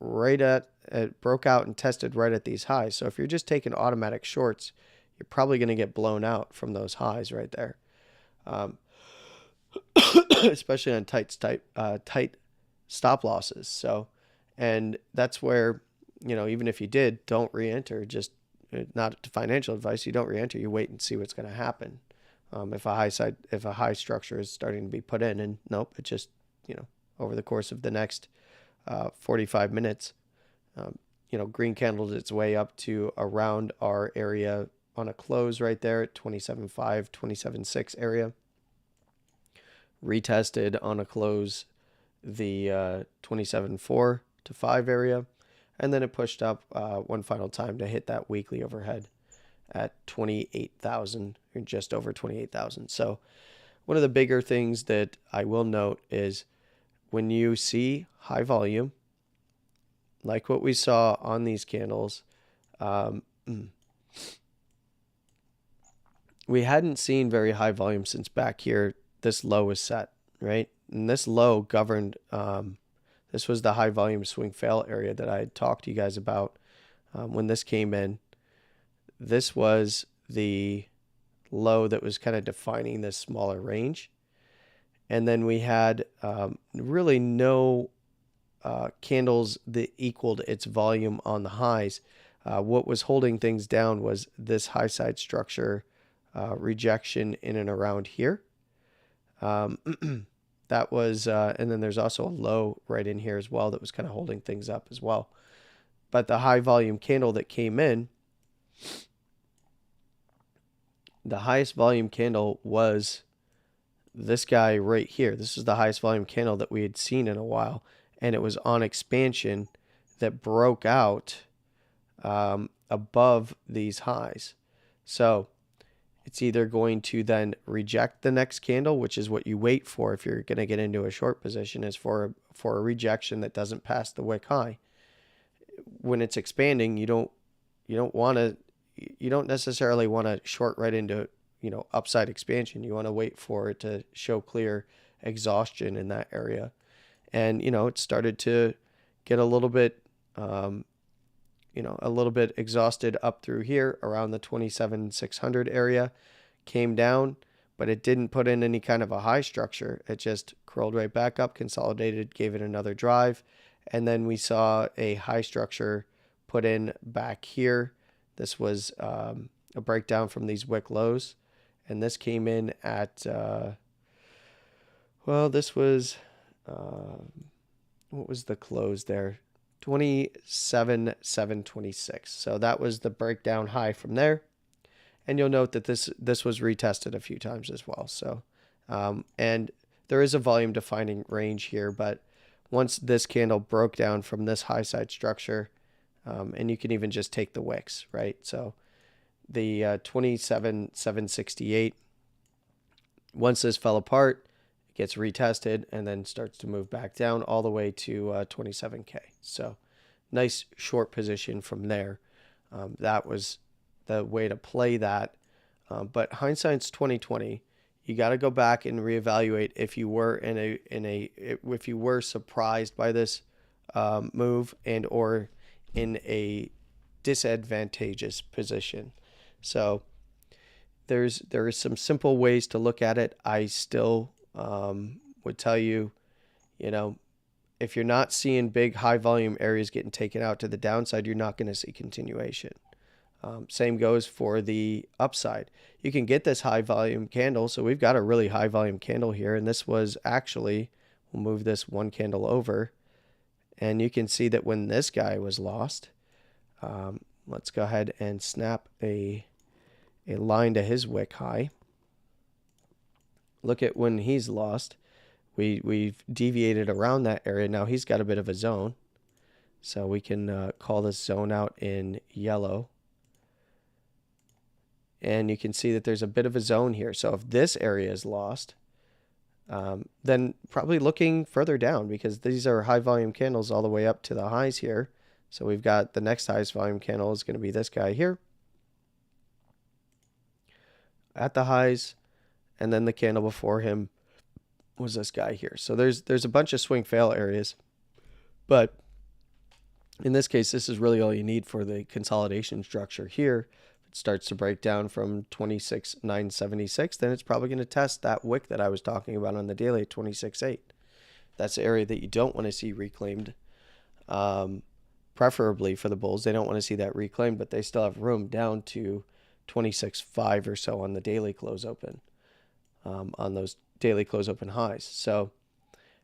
right at it broke out and tested right at these highs. So if you're just taking automatic shorts, you're probably going to get blown out from those highs right there, especially on tight stop losses. So, and that's where, even if you did, don't re-enter. Just not financial advice. You don't re-enter. You wait and see what's going to happen. If a high structure is starting to be put in, and nope, it just, over the course of the next 45 minutes, green candled its way up to around our area on a close right there at 27.5, 27.6 area. Retested on a close the 27.4 to 5 area, and then it pushed up one final time to hit that weekly overhead at 28,000, or just over 28,000. So one of the bigger things that I will note is when you see high volume, like what we saw on these candles, we hadn't seen very high volume since back here this low was set, right? And this low governed, this was the high volume swing fail area that I had talked to you guys about when this came in. This was the low that was kind of defining this smaller range. And then we had really no candles that equaled its volume on the highs. What was holding things down was this high side structure rejection in and around here. That was, and then there's also a low right in here as well that was kind of holding things up as well. But the high volume candle that came in, the highest volume candle was this guy right here. This is the highest volume candle that we had seen in a while, and it was on expansion that broke out above these highs. So it's either going to then reject the next candle, which is what you wait for if you're going to get into a short position, is for a rejection that doesn't pass the wick high. When it's expanding, you don't necessarily want to short right into, upside expansion. You want to wait for it to show clear exhaustion in that area. And, it started to get a little bit, exhausted up through here around the 27,600 area, came down, but it didn't put in any kind of a high structure. It just curled right back up, consolidated, gave it another drive. And then we saw a high structure put in back here. This was a breakdown from these wick lows. And this came in at, this was, what was the close there? 27,726. So that was the breakdown high from there. And you'll note that this was retested a few times as well. So, and there is a volume defining range here, but once this candle broke down from this high side structure, and you can even just take the wicks, right? So the 27,768, once this fell apart, it gets retested and then starts to move back down all the way to 27K. So nice short position from there. That was the way to play that. But hindsight's 2020. You got to go back and reevaluate if you were if you were surprised by this move and or in a disadvantageous position. So there is some simple ways to look at it. I still would tell you, if you're not seeing big high volume areas getting taken out to the downside, you're not going to see continuation. Same goes for the upside. You can get this high volume candle. So we've got a really high volume candle here. And this was actually, we'll move this one candle over. And you can see that when this guy was lost, let's go ahead and snap a line to his wick high. Look at when he's lost. We've deviated around that area. Now he's got a bit of a zone. So we can call this zone out in yellow. And you can see that there's a bit of a zone here. So if this area is lost, then probably looking further down, because these are high volume candles all the way up to the highs here. So we've got the next highest volume candle is going to be this guy here at the highs. And then the candle before him was this guy here. So there's a bunch of swing fail areas. But In this case, this is really all you need for the consolidation structure here. If it starts to break down from 26,976, then it's probably going to test that wick that I was talking about on the daily at 26.8. That's the area that you don't want to see reclaimed. Preferably for the bulls, they don't want to see that reclaimed, but they still have room down to 26.5 or so on the daily close open, on those daily close open highs. So,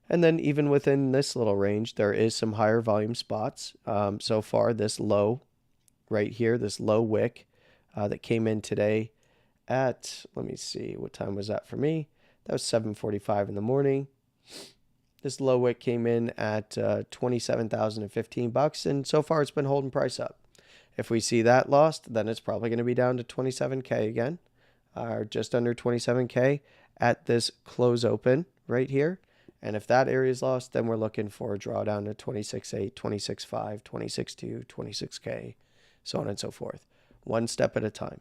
and then even within this little range, there is some higher volume spots. So far, this low right here, this low wick that came in today at, let me see, what time was that for me? That was 7:45 in the morning. This low wick came in at $27,015, and so far it's been holding price up. If we see that lost, then it's probably going to be down to 27K again, or just under 27K at this close open right here. And if that area is lost, then we're looking for a drawdown to 26.8, 26.5, 26.2, 26K, so on and so forth. One step at a time,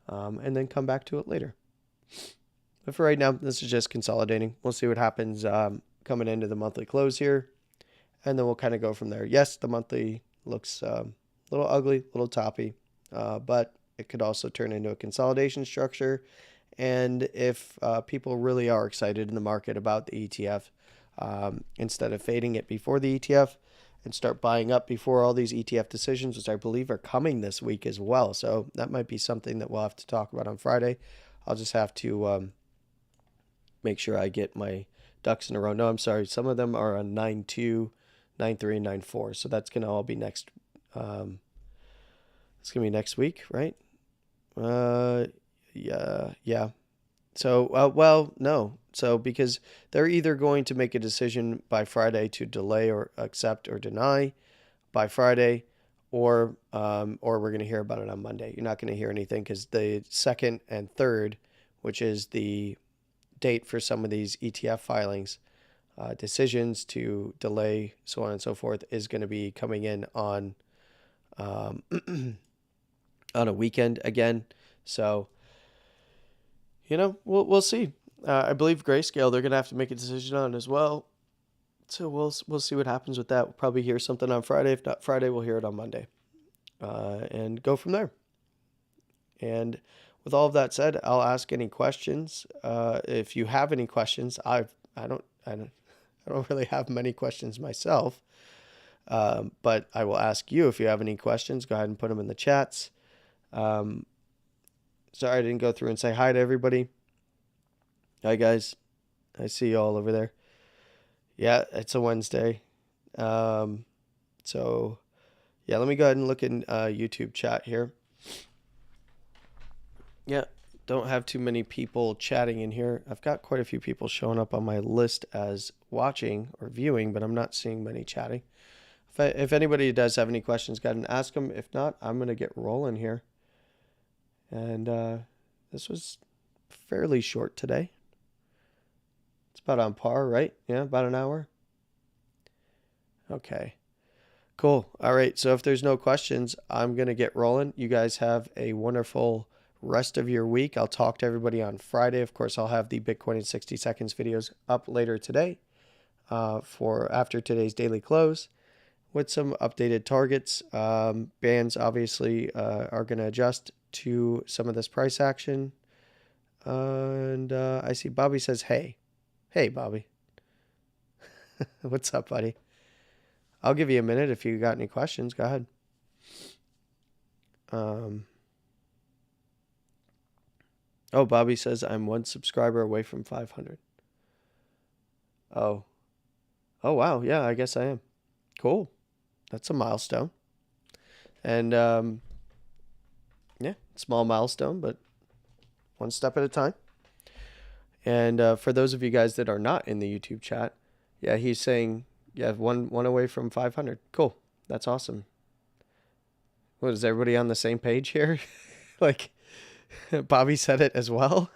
and then come back to it later. But for right now, this is just consolidating. We'll see what happens coming into the monthly close here, and then we'll kind of go from there. Yes, the monthly looks a little ugly, a little toppy, but it could also turn into a consolidation structure. And if people really are excited in the market about the ETF, instead of fading it before the ETF and start buying up before all these ETF decisions, which I believe are coming this week as well. So that might be something that we'll have to talk about on Friday. I'll just have to make sure I get my ducks in a row. No, I'm sorry. Some of them are on 9.2, 9.3, and 9.4. So that's going to all be next. It's going to be next week, right? Yeah. So, well, no. So because they're either going to make a decision by Friday to delay or accept or deny by Friday, or we're going to hear about it on Monday. You're not going to hear anything because the 2nd and 3rd, which is the date for some of these ETF filings, decisions to delay, so on and so forth, is going to be coming in on on a weekend again. So, we'll see. I believe Grayscale, they're going to have to make a decision on as well. So we'll see what happens with that. We'll probably hear something on Friday. If not Friday, we'll hear it on Monday, and go from there. And with all of that said, I'll ask any questions. If you have any questions, I don't really have many questions myself, but I will ask you if you have any questions. Go ahead and put them in the chats. Sorry I didn't go through and say hi to everybody. Hi guys, I see you all over there. Yeah, it's a Wednesday. So yeah, let me go ahead and look in YouTube chat here. Yeah, don't have too many people chatting in here. I've got quite a few people showing up on my list as watching or viewing, but I'm not seeing many chatting. If anybody does have any questions, go ahead and ask them. If not, I'm going to get rolling here. And this was fairly short today. It's about on par, right? Yeah, about an hour. Okay, cool. All right, so if there's no questions, I'm going to get rolling. You guys have a wonderful rest of your week. I'll talk to everybody on Friday. Of course, I'll have the Bitcoin in 60 seconds videos up later today for after today's daily close with some updated targets. Bands obviously are going to adjust to some of this price action. And I see Bobby says, hey. Hey, Bobby. What's up, buddy? I'll give you a minute if you got any questions. Go ahead. Oh, Bobby says, I'm 1 subscriber away from 500. Oh, wow. Yeah, I guess I am. Cool. That's a milestone. And, yeah, small milestone, but one step at a time. And for those of you guys that are not in the YouTube chat, yeah, he's saying, yeah, one away from 500. Cool. That's awesome. What, is everybody on the same page here? Like, Bobby said it as well.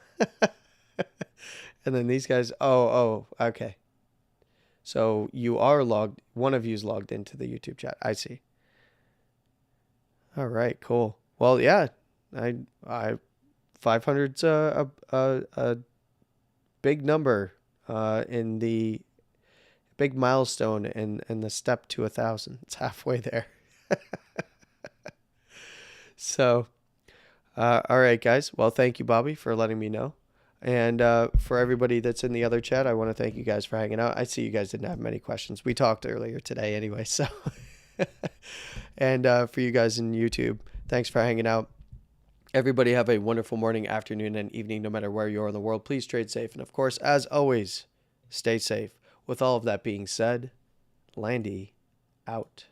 And then these guys, oh, okay. So you are logged, one of you's logged into the YouTube chat. I see. All right, cool. Well, yeah, I 500's a big number in the big milestone in the step to 1,000. It's halfway there. So, all right, guys. Well, thank you, Bobby, for letting me know. And for everybody that's in the other chat, I want to thank you guys for hanging out. I see you guys didn't have many questions. We talked earlier today anyway. So, and for you guys in YouTube, thanks for hanging out. Everybody have a wonderful morning, afternoon, and evening, no matter where you are in the world. Please trade safe. And of course, as always, stay safe. With all of that being said, Landy out.